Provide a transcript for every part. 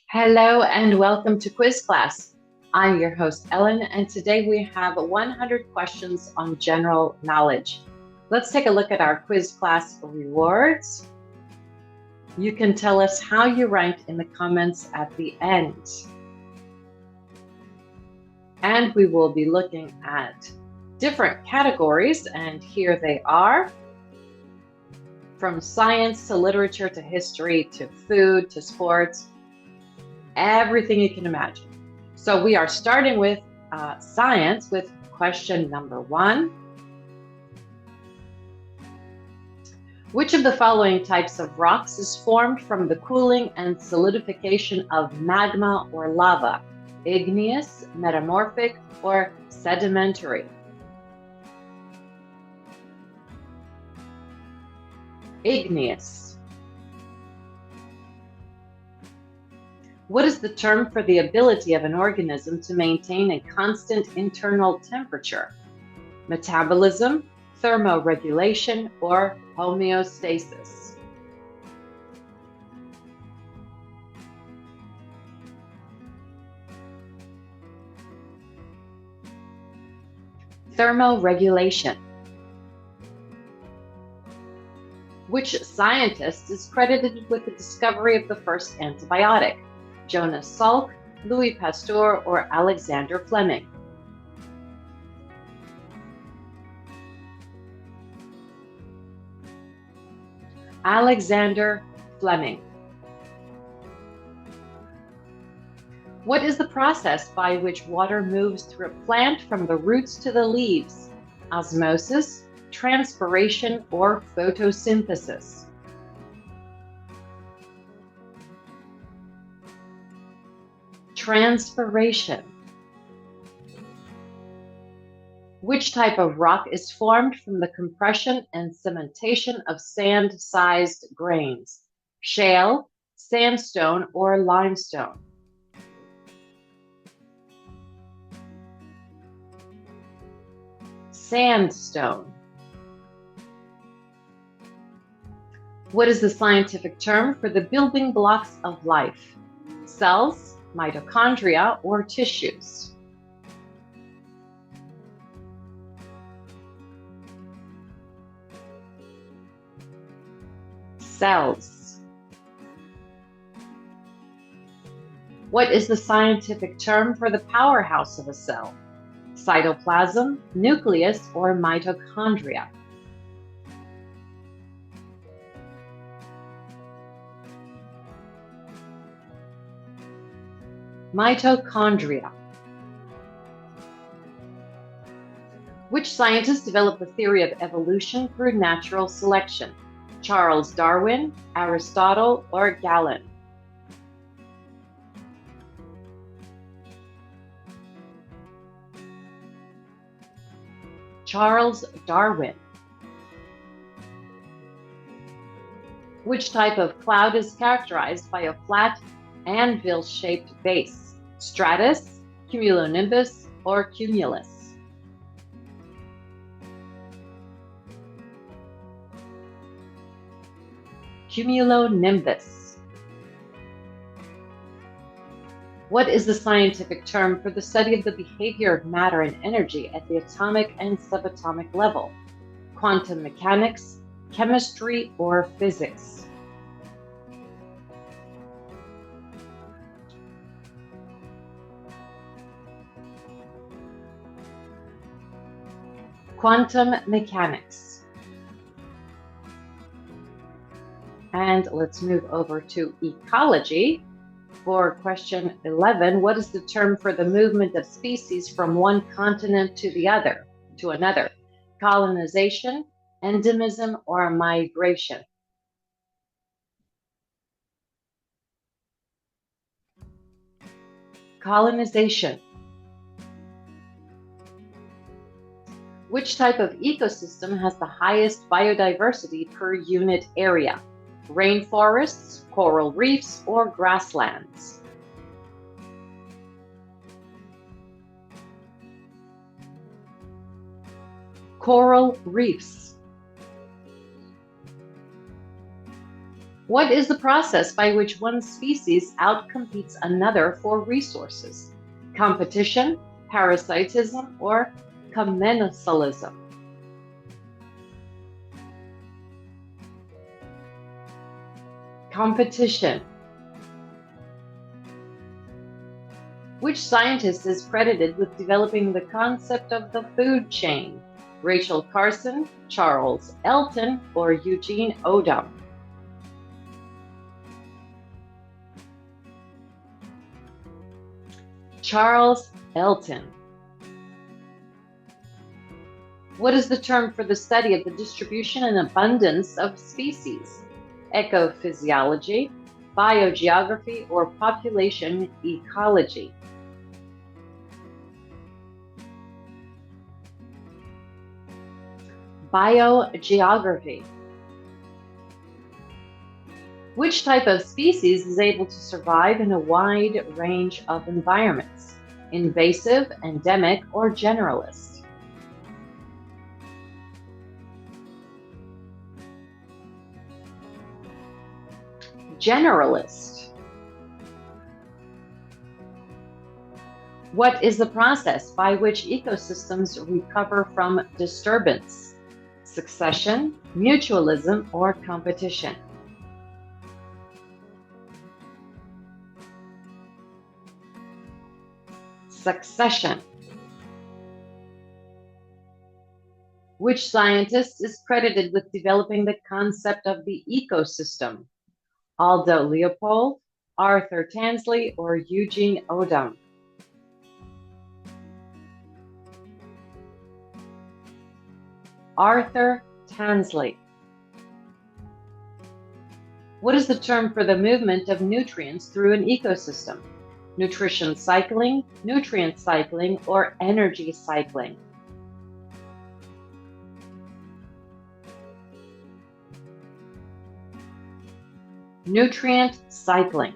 Hello and welcome to Quiz Class. I'm your host, Ellen, and today we have 100 questions on general knowledge. Let's take a look at our Quiz Class rewards. You can tell us how you ranked in the comments at the end. And we will be looking at different categories, and here they are. From science to literature to history to food to sports, everything you can imagine. So we are starting with science with question number 1. Which of the following types of rocks is formed from the cooling and solidification of magma or lava? Igneous, metamorphic, or sedimentary? Igneous. What is the term for the ability of an organism to maintain a constant internal temperature? Metabolism, thermoregulation, or homeostasis? Thermoregulation. Which scientist is credited with the discovery of the first antibiotic? Jonas Salk, Louis Pasteur, or Alexander Fleming? Alexander Fleming. What is the process by which water moves through a plant from the roots to the leaves? Osmosis, transpiration, or photosynthesis? Transpiration. Which type of rock is formed from the compression and cementation of sand-sized grains? Shale, sandstone, or limestone? Sandstone. What is the scientific term for the building blocks of life? Cells, mitochondria, or tissues? Cells. What is the scientific term for the powerhouse of a cell? Cytoplasm, nucleus, or mitochondria? Mitochondria. Which scientist developed the theory of evolution through natural selection? Charles Darwin, Aristotle, or Galen? Charles Darwin. Which type of cloud is characterized by a flat anvil-shaped base? Stratus, cumulonimbus, or cumulus? Cumulonimbus. What is the scientific term for the study of the behavior of matter and energy at the atomic and subatomic level? Quantum mechanics, chemistry, or physics? Quantum mechanics. And let's move over to ecology. For question 11, what is the term for the movement of species from one continent to another? Colonization, endemism, or migration? Colonization. Which type of ecosystem has the highest biodiversity per unit area? Rainforests, coral reefs, or grasslands? Coral reefs. What is the process by which one species outcompetes another for resources? Competition, parasitism, or commensalism? Competition. Which scientist is credited with developing the concept of the food chain? Rachel Carson, Charles Elton, or Eugene Odum? Charles Elton. What is the term for the study of the distribution and abundance of species? Ecophysiology, biogeography, or population ecology? Biogeography. Which type of species is able to survive in a wide range of environments? Invasive, endemic, or generalist? Generalist. What is the process by which ecosystems recover from disturbance? Succession, mutualism, or competition? Succession. Which scientist is credited with developing the concept of the ecosystem? Aldo Leopold, Arthur Tansley, or Eugene Odum? Arthur Tansley. What is the term for the movement of nutrients through an ecosystem? Nutrition cycling, nutrient cycling, or energy cycling? Nutrient cycling.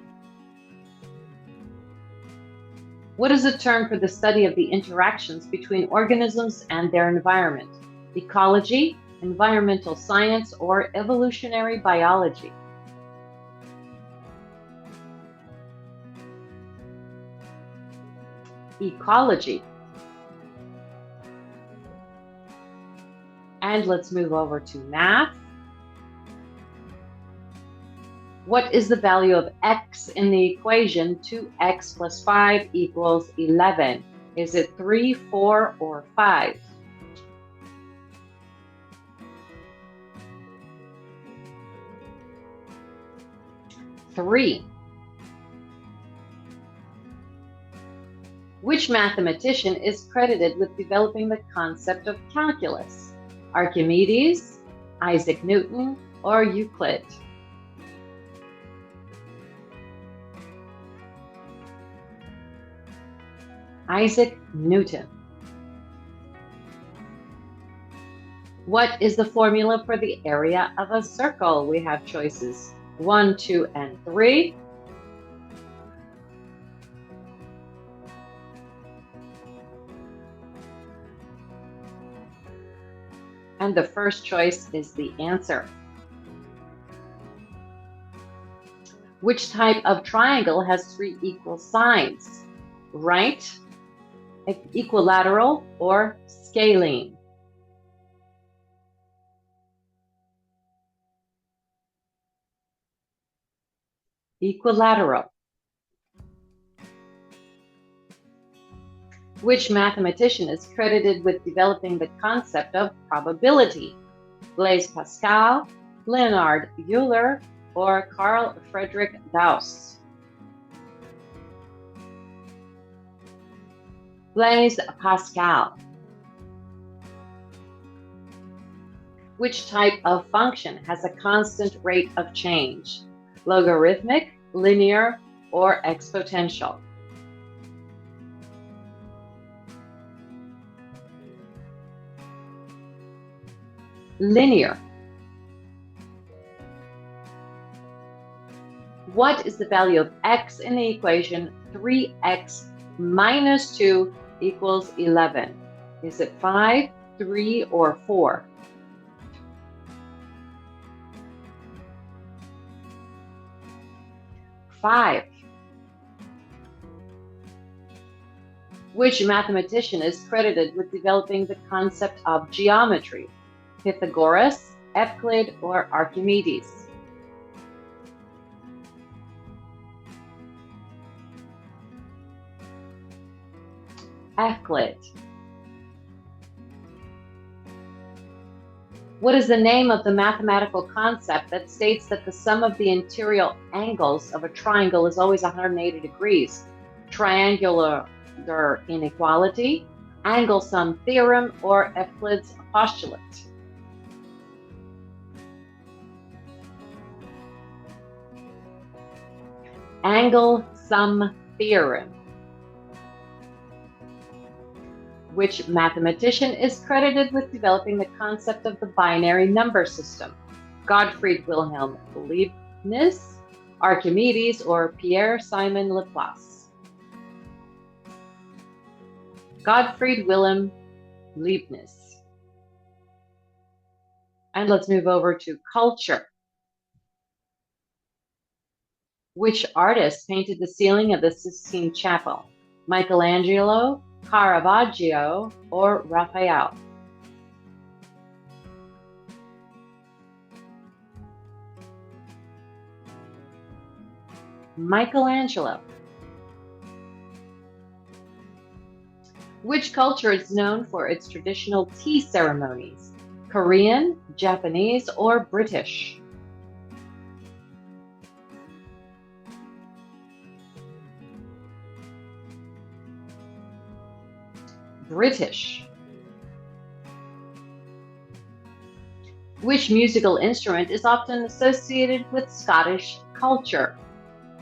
What is the term for the study of the interactions between organisms and their environment? Ecology, environmental science, or evolutionary biology? Ecology. And let's move over to math. What is the value of x in the equation 2x plus 5 equals 11? Is it 3, 4, or 5? 3. Which mathematician is credited with developing the concept of calculus? Archimedes, Isaac Newton, or Euclid? Isaac Newton. What is the formula for the area of a circle? We have choices 1, 2, and 3. And the first choice is the answer. Which type of triangle has 3 equal sides? Right, equilateral, or scalene? Equilateral. Which mathematician is credited with developing the concept of probability? Blaise Pascal, Leonhard Euler, or Carl Friedrich Gauss? Blaise Pascal. Which type of function has a constant rate of change? Logarithmic, linear, or exponential? Linear. What is the value of x in the equation 3x minus 2 equals 11? Is it 5, 3, or 4? 5. Which mathematician is credited with developing the concept of geometry? Pythagoras, Euclid, or Archimedes? Euclid. What is the name of the mathematical concept that states that the sum of the interior angles of a triangle is always 180 degrees? Triangular inequality, angle sum theorem, or Euclid's postulate? Angle sum theorem. Which mathematician is credited with developing the concept of the binary number system? Gottfried Wilhelm Leibniz, Archimedes, or Pierre-Simon Laplace? Gottfried Wilhelm Leibniz. And let's move over to culture. Which artist painted the ceiling of the Sistine Chapel? Michelangelo, Caravaggio, or Raphael? Michelangelo. Which culture is known for its traditional tea ceremonies? Korean, Japanese, or British? British. Which musical instrument is often associated with Scottish culture?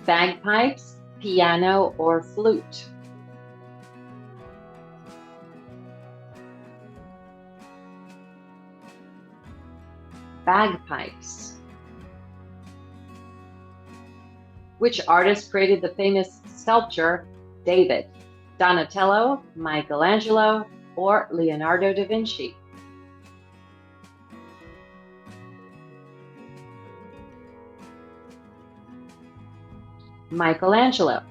Bagpipes, piano, or flute? Bagpipes. Which artist created the famous sculpture David? Donatello, Michelangelo, or Leonardo da Vinci? Michelangelo.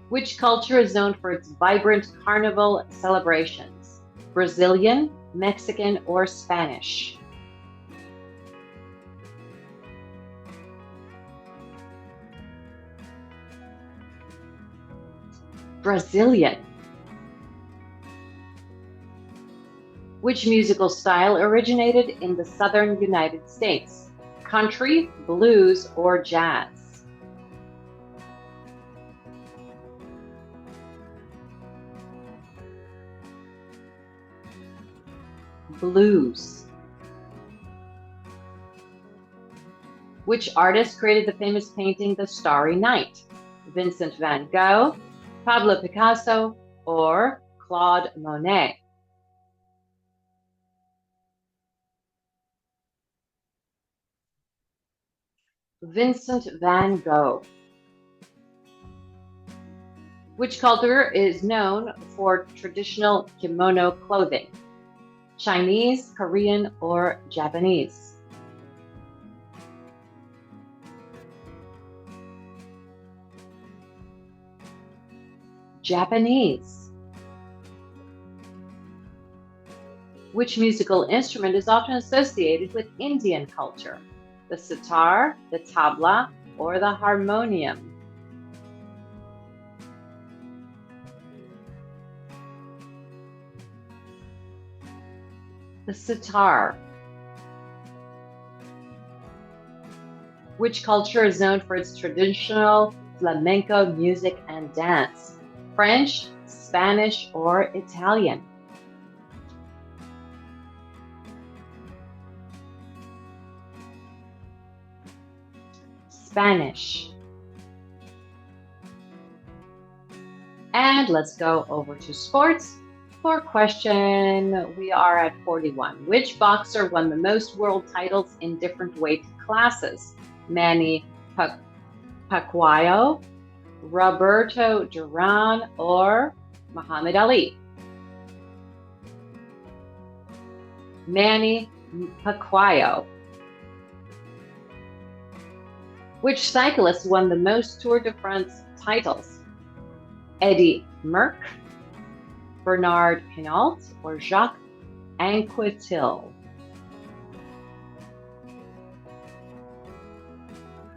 Which culture is known for its vibrant carnival celebrations? Brazilian, Mexican, or Spanish? Brazilian. Which musical style originated in the southern United States? Country, blues, or jazz? Blues. Which artist created the famous painting The Starry Night? Vincent van Gogh, Pablo Picasso, or Claude Monet? Vincent van Gogh. Which culture is known for traditional kimono clothing? Chinese, Korean, or Japanese? Japanese. Which musical instrument is often associated with Indian culture? The sitar, the tabla, or the harmonium? The sitar. Which culture is known for its traditional flamenco music and dance? French, Spanish, or Italian? Spanish. And let's go over to sports. For question, we are at 41. Which boxer won the most world titles in different weight classes? Manny Pacquiao, Roberto Duran, or Muhammad Ali? Manny Pacquiao. Which cyclist won the most Tour de France titles? Eddy Merckx, Bernard Hinault, or Jacques Anquetil?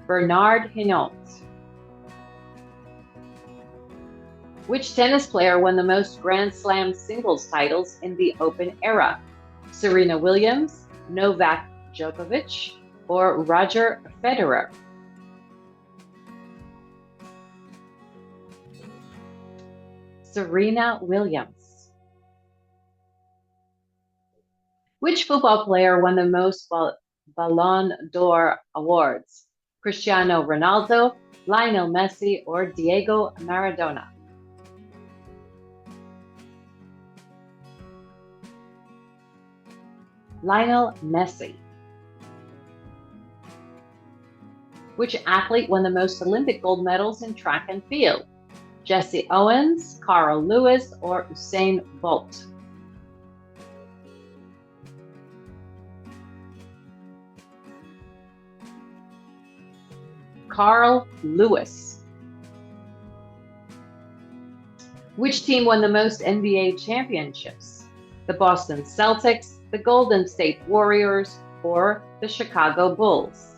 Bernard Hinault. Which tennis player won the most Grand Slam singles titles in the Open era? Serena Williams, Novak Djokovic, or Roger Federer? Serena Williams. Which football player won the most Ballon d'Or awards? Cristiano Ronaldo, Lionel Messi, or Diego Maradona? Lionel Messi. Which athlete won the most Olympic gold medals in track and field? Jesse Owens, Carl Lewis, or Usain Bolt? Carl Lewis. Which team won the most NBA championships? The Boston Celtics, the Golden State Warriors, or the Chicago Bulls?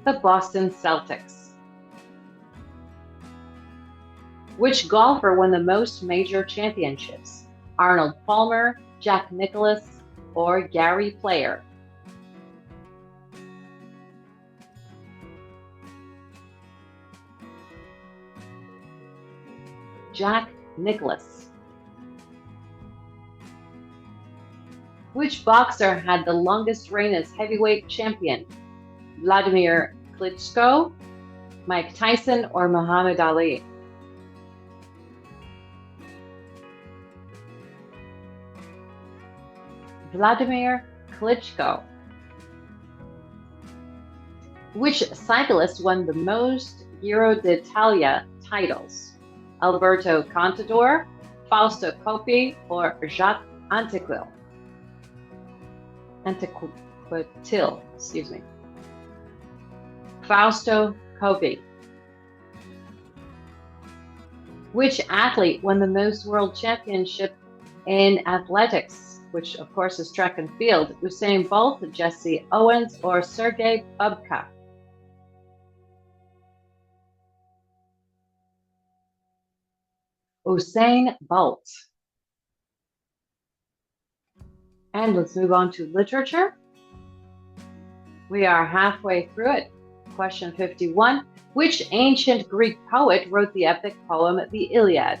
The Boston Celtics. Which golfer won the most major championships? Arnold Palmer, Jack Nicklaus, or Gary Player? Jack Nicklaus. Which boxer had the longest reign as heavyweight champion? Vladimir Klitschko, Mike Tyson, or Muhammad Ali? Vladimir Klitschko. Which cyclist won the most Giro d'Italia titles? Alberto Contador, Fausto Coppi, or Jacques Anquetil? Fausto Coppi. Which athlete won the most world championship in athletics, which of course is track and field? Usain Bolt, Jesse Owens, or Sergei Bubka? Usain Bolt. And let's move on to literature. We are halfway through it. Question 51. Which ancient Greek poet wrote the epic poem The Iliad?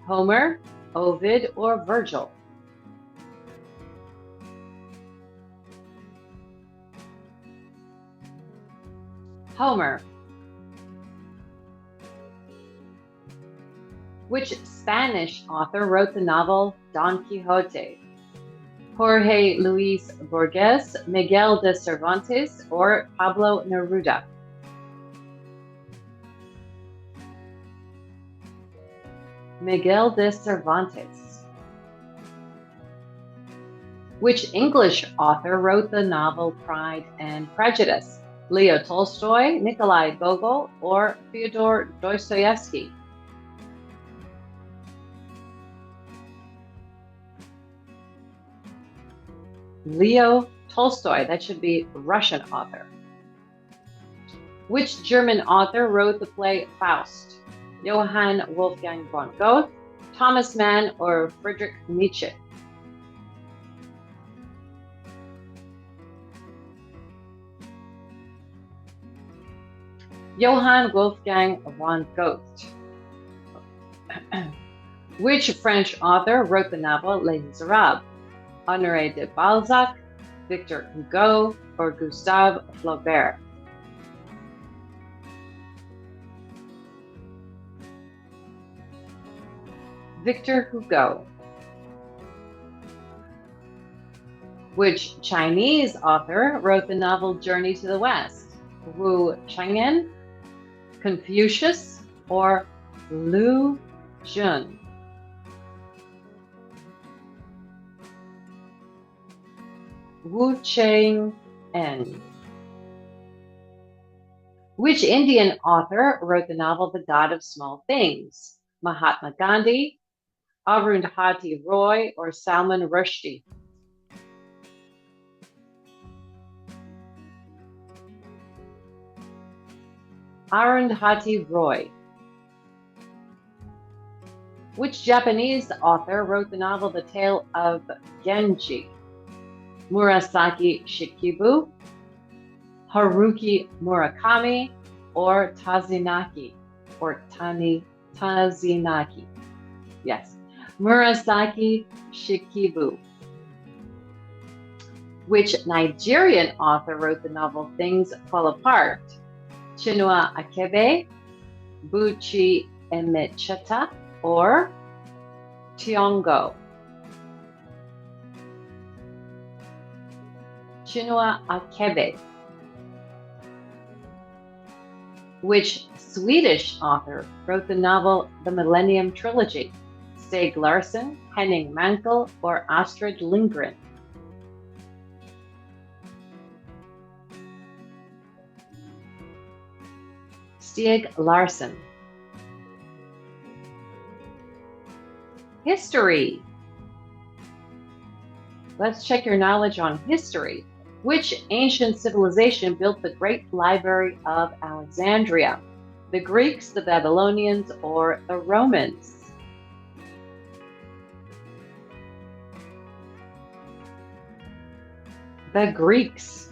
Homer, Ovid, or Virgil? Homer. Which Spanish author wrote the novel Don Quixote? Jorge Luis Borges, Miguel de Cervantes, or Pablo Neruda? Miguel de Cervantes. Which English author wrote the novel Pride and Prejudice? Leo Tolstoy, Nikolai Gogol, or Fyodor Dostoevsky? Leo Tolstoy. That should be Russian author. Which German author wrote the play Faust? Johann Wolfgang von Goethe, Thomas Mann, or Friedrich Nietzsche? Johann Wolfgang von Goethe. Which French author wrote the novel Les Miserables? Honoré de Balzac, Victor Hugo, or Gustave Flaubert? Victor Hugo. Which Chinese author wrote the novel Journey to the West? Wu Chang'an, Confucius, or Lu Jun? Wu Cheng En. Which Indian author wrote the novel The God of Small Things? Mahatma Gandhi, Arundhati Roy, or Salman Rushdie? Arundhati Roy. Which Japanese author wrote the novel The Tale of Genji? Murasaki Shikibu, Haruki Murakami, or Tazinaki, or Tazinaki? Yes, Murasaki Shikibu. Which Nigerian author wrote the novel Things Fall Apart? Chinua Achebe, Buchi Emecheta, or Tiongo? Chinua Achebe. Which Swedish author wrote the novel The Millennium Trilogy? Stieg Larsson, Henning Mankell, or Astrid Lindgren? Stieg Larsson. History. Let's check your knowledge on history. Which ancient civilization built the Great Library of Alexandria? The Greeks, the Babylonians, or the Romans? The Greeks.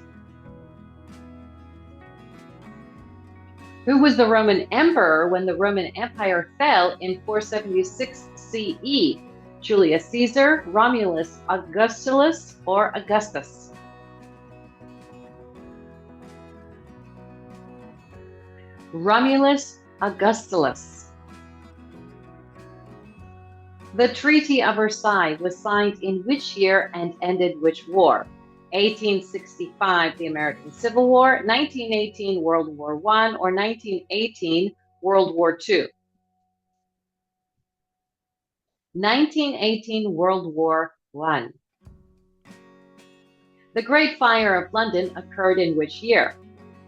Who was the Roman emperor when the Roman Empire fell in 476 CE? Julius Caesar, Romulus Augustulus, or Augustus? Romulus Augustulus. The Treaty of Versailles was signed in which year and ended which war? 1865, the American Civil War, 1918, World War I, or 1918, World War II? 1918, World War I. The Great Fire of London occurred in which year?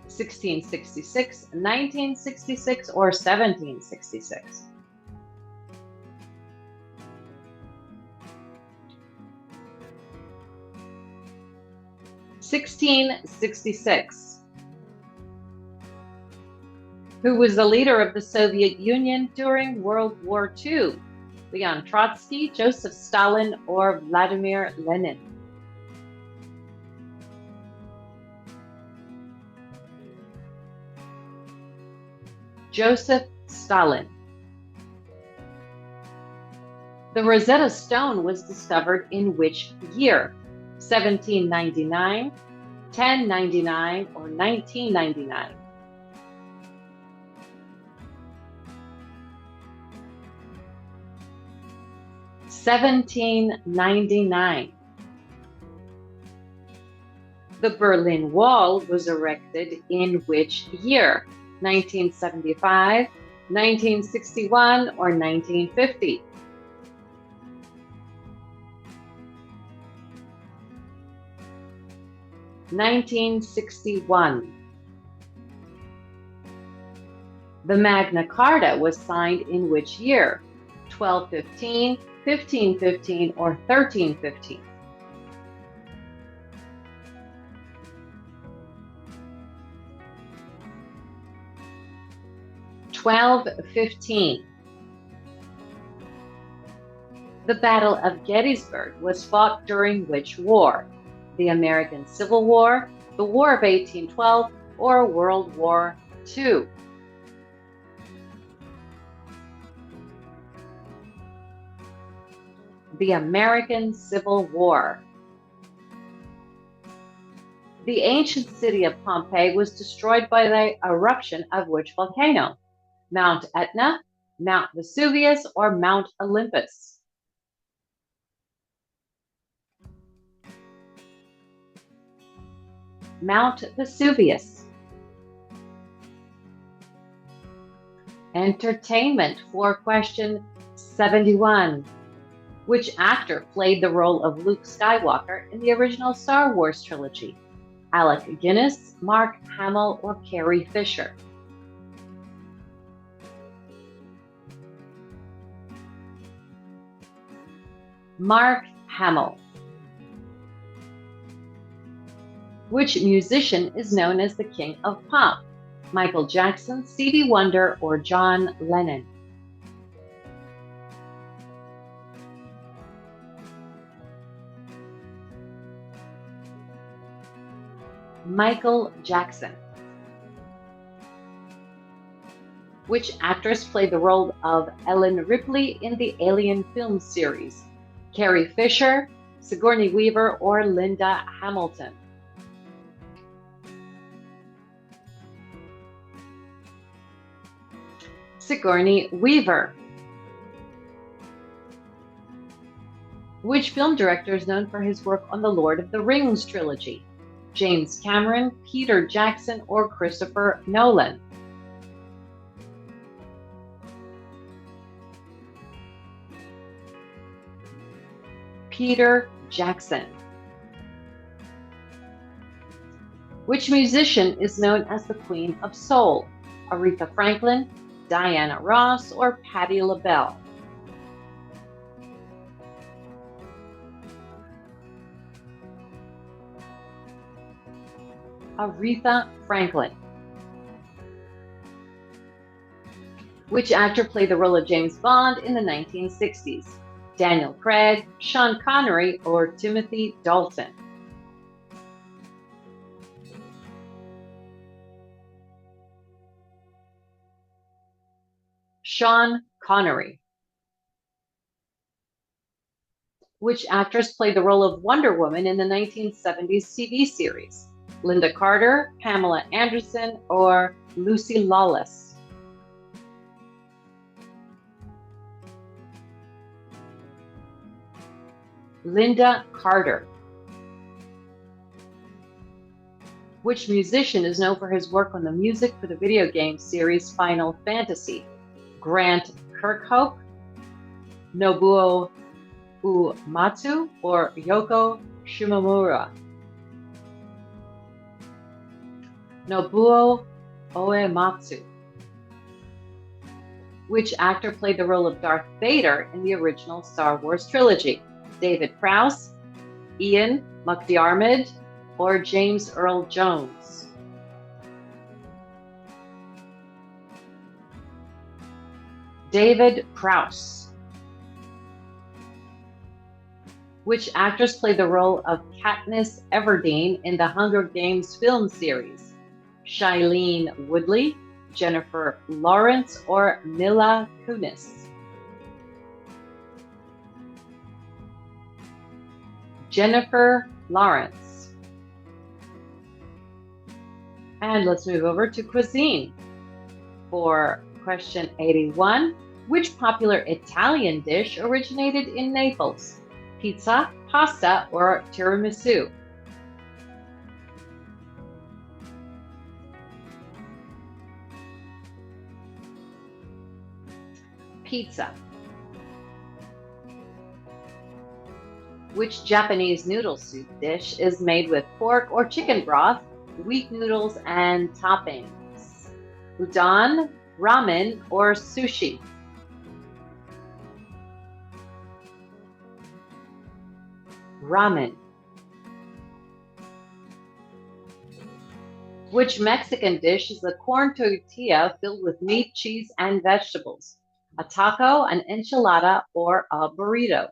1666, 1966, or 1766? 1666. Who was the leader of the Soviet Union during World War II? Leon Trotsky, Joseph Stalin, or Vladimir Lenin? Joseph Stalin. The Rosetta Stone was discovered in which year? 1799, 1099, or 1999? 1799. The Berlin Wall was erected in which year? 1975, 1961, or 1950? 1961. The Magna Carta was signed in which year? 1215, 1515, or 1315? 1215. The Battle of Gettysburg was fought during which war? The American Civil War, the War of 1812, or World War II? The American Civil War. The ancient city of Pompeii was destroyed by the eruption of which volcano? Mount Etna, Mount Vesuvius, or Mount Olympus? Mount Vesuvius. Entertainment for question 71. Which actor played the role of Luke Skywalker in the original Star Wars trilogy? Alec Guinness, Mark Hamill, or Carrie Fisher? Mark Hamill. Which musician is known as the King of Pop? Michael Jackson, Stevie Wonder, or John Lennon? Michael Jackson. Which actress played the role of Ellen Ripley in the Alien film series? Carrie Fisher, Sigourney Weaver, or Linda Hamilton? Sigourney Weaver. Which film director is known for his work on the Lord of the Rings trilogy? James Cameron, Peter Jackson, or Christopher Nolan? Peter Jackson. Which musician is known as the Queen of Soul? Aretha Franklin, Diana Ross, or Patti LaBelle? Aretha Franklin. Which actor played the role of James Bond in the 1960s? Daniel Craig, Sean Connery, or Timothy Dalton? Sean Connery. Which actress played the role of Wonder Woman in the 1970s TV series? Linda Carter, Pamela Anderson, or Lucy Lawless? Linda Carter. Which musician is known for his work on the music for the video game series Final Fantasy? Grant Kirkhope, Nobuo Uematsu, or Yoko Shimomura? Nobuo Uematsu. Which actor played the role of Darth Vader in the original Star Wars trilogy? David Prowse, Ian McDiarmid, or James Earl Jones? David Prowse. Which actress played the role of Katniss Everdeen in the Hunger Games film series? Shailene Woodley, Jennifer Lawrence, or Mila Kunis? Jennifer Lawrence. And let's move over to cuisine. For question 81, which popular Italian dish originated in Naples? Pizza, pasta, or tiramisu? Pizza. Which Japanese noodle soup dish is made with pork or chicken broth, wheat noodles, and toppings? Udon, ramen, or sushi? Ramen. Which Mexican dish is a corn tortilla filled with meat, cheese, and vegetables? A taco, an enchilada, or a burrito?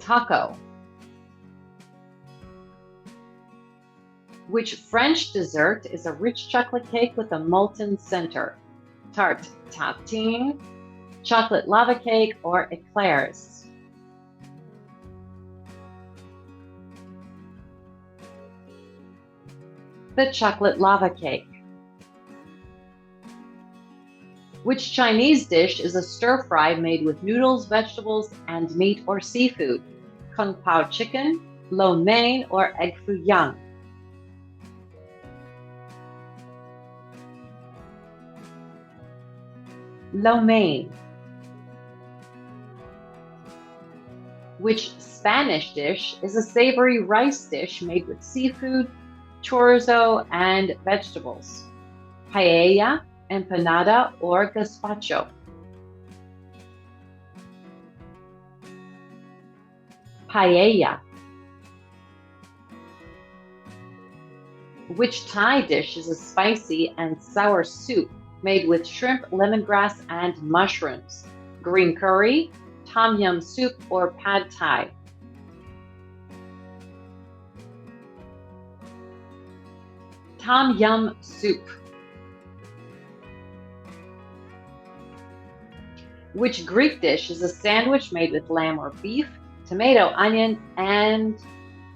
Taco. Which French dessert is a rich chocolate cake with a molten center? Tarte tatin, chocolate lava cake, or eclairs? The chocolate lava cake. Which Chinese dish is a stir-fry made with noodles, vegetables, and meat or seafood? Kung Pao chicken, lo mein, or egg foo young? Lo mein. Which Spanish dish is a savory rice dish made with seafood, chorizo, and vegetables? Paella, empanada, or gazpacho? Paella. Which Thai dish is a spicy and sour soup made with shrimp, lemongrass, and mushrooms? Green curry, tom yum soup, or pad thai? Tom yum soup. Which Greek dish is a sandwich made with lamb or beef, tomato, onion, and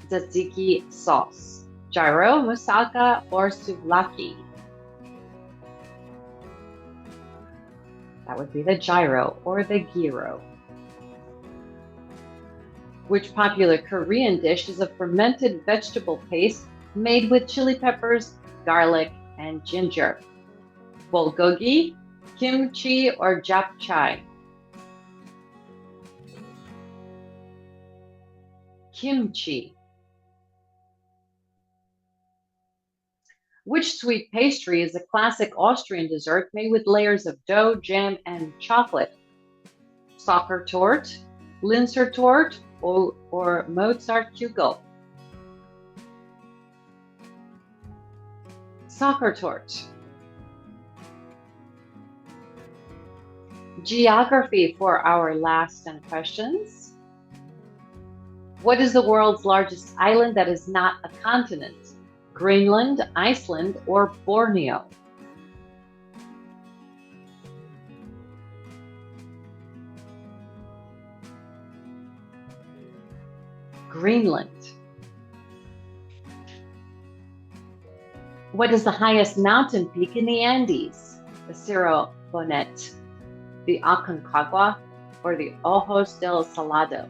tzatziki sauce? Gyro, moussaka, or souvlaki? That would be the gyro or the gyro. Which popular Korean dish is a fermented vegetable paste made with chili peppers, garlic, and ginger? Bulgogi, kimchi, or japchae? Kimchi. Which sweet pastry is a classic Austrian dessert made with layers of dough, jam, and chocolate? Sockertorte, Linzer torte, or Mozartkugel? Sockertorte. Geography for our last 10 questions. What is the world's largest island that is not a continent? Greenland, Iceland, or Borneo? Greenland. What is the highest mountain peak in the Andes? The Cerro Bonete, the Aconcagua, or the Ojos del Salado?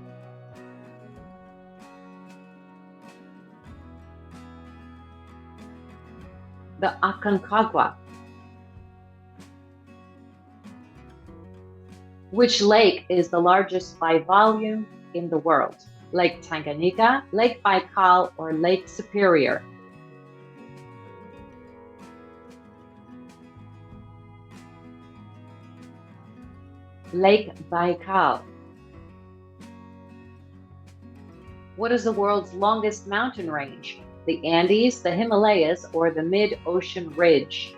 The Aconcagua. Which lake is the largest by volume in the world? Lake Tanganyika, Lake Baikal, or Lake Superior? Lake Baikal. What is the world's longest mountain range? The Andes, the Himalayas, or the Mid-Ocean Ridge?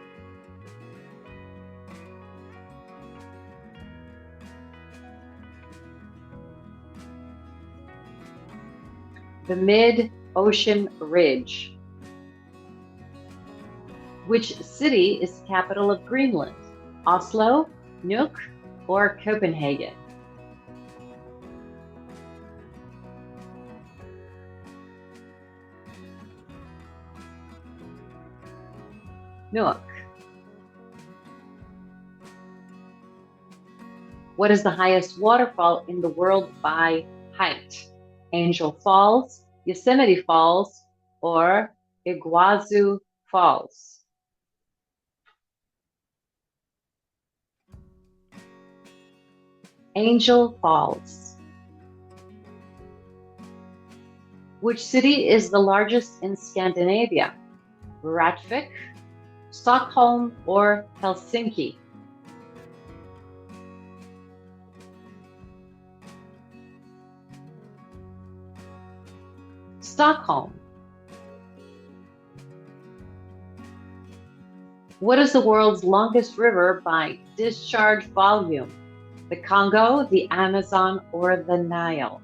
The Mid-Ocean Ridge. Which city is the capital of Greenland? Oslo, Nuuk, or Copenhagen? Nuuk. What is the highest waterfall in the world by height? Angel Falls, Yosemite Falls, or Iguazu Falls? Angel Falls. Which city is the largest in Scandinavia? Rättvik, Stockholm, or Helsinki? Stockholm. What is the world's longest river by discharge volume? The Congo, the Amazon, or the Nile?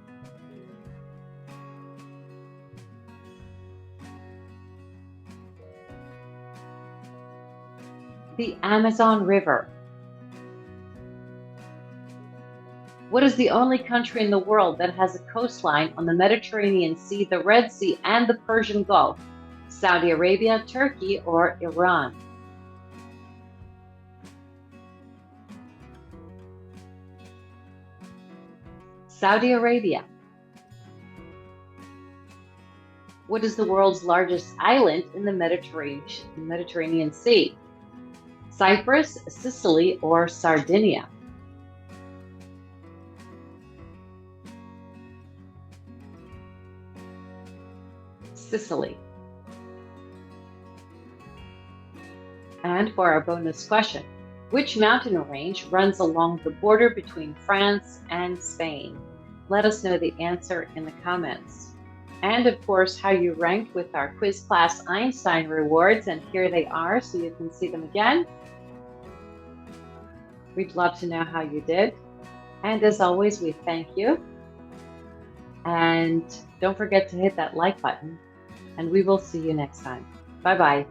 The Amazon River. What is the only country in the world that has a coastline on the Mediterranean Sea, the Red Sea, and the Persian Gulf? Saudi Arabia, Turkey, or Iran? Saudi Arabia. What is the world's largest island in the Mediterranean Sea? Cyprus, Sicily, or Sardinia? Sicily. And for our bonus question, which mountain range runs along the border between France and Spain? Let us know the answer in the comments. And of course, how you ranked with our quiz class Einstein rewards, and here they are so you can see them again. We'd love to know how you did. And as always, we thank you. And don't forget to hit that like button, and we will see you next time. Bye-bye.